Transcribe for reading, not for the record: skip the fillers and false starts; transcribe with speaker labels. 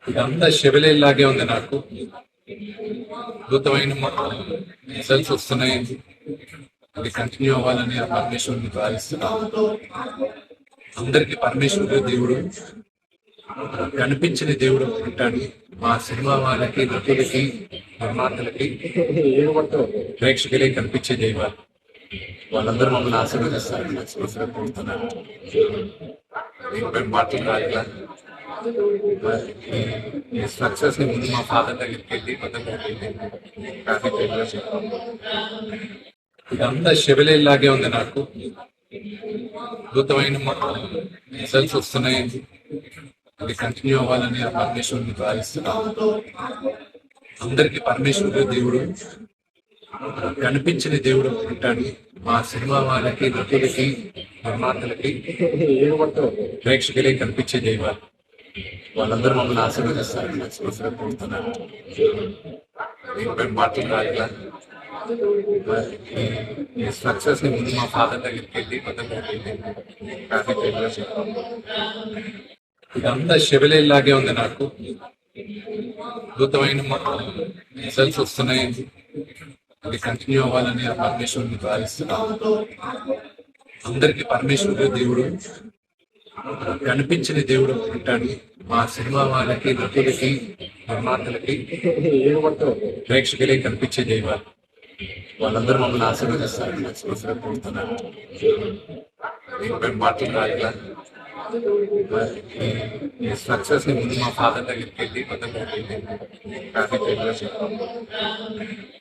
Speaker 1: ఇదంతా షెవెలేలాగే ఉంది నాకు. అద్భుతమైన రిజల్ట్స్ వస్తున్నాయి. అది కంటిన్యూ అవ్వాలని ఆ పరమేశ్వరుని ప్రార్థిస్తున్నాను. అందరికి పరమేశ్వరుడు దేవుడు, కనిపించిన దేవుడు ఉంటాడు. మా సినిమా వాళ్ళకి, నటులకి, నిర్మాతలకి, ప్రేక్షకులే కనిపించే దైవాలు. వాళ్ళందరూ మమ్మల్ని ఆశీర్వదిస్తారని మనస్ఫూర్తిగా కోరుతున్నాను. దీనిపై మాటలు రాట్లా. ఈ సక్సెస్ ని ముందు మా ఫాదర్ దగ్గరికి వెళ్ళి ఇదంతా షెవెలేలాగే ఉంది నాకు. అద్భుతమైన రిజల్ట్స్ వస్తున్నాయి. అది కంటిన్యూ అవ్వాలని ఆ పరమేశ్వరుని ప్రార్థిస్తున్నాను. అందరికి పరమేశ్వరుడు దేవుడు, కనిపించిన దేవుడు ఉంటాడు. మా సినిమా వాళ్ళకి, నటులకి, నిర్మాతలకి, ప్రేక్షకులే కనిపించే దైవాలు. వాళ్ళందరూ మమ్మల్ని ఆశీర్వదిస్తారని మనస్ఫూర్తిగా కోరుతున్నాను. దీనిపై మాటలు రాట్లా. ఈ సక్సెస్ ని ముందు మా ఫాదర్ దగ్గరికి వెళ్ళి ఇదంతా షెవెలేలాగే ఉంది నాకు. అద్భుతమైన రిజల్ట్స్ వస్తున్నాయి. అది కంటిన్యూ అవ్వాలని ఆ పరమేశ్వరుని ప్రార్థిస్తున్నాను. అందరికి పరమేశ్వరుడు దేవుడు, కనిపించిన దేవుడు ఉంటాడు. మా సినిమా వాళ్ళకి, నటులకి, నిర్మాతలకి, ప్రేక్షకులే కనిపించే దైవాలు. వాళ్ళందరూ మమ్మల్ని ఆశీర్వదిస్తారని మనస్ఫూర్తిగా కోరుతున్నాను. దీనిపై మాటలు రాట్లా. ఈ సక్సెస్ ని ముందు మా ఫాదర్ దగ్గరికి వెళ్ళి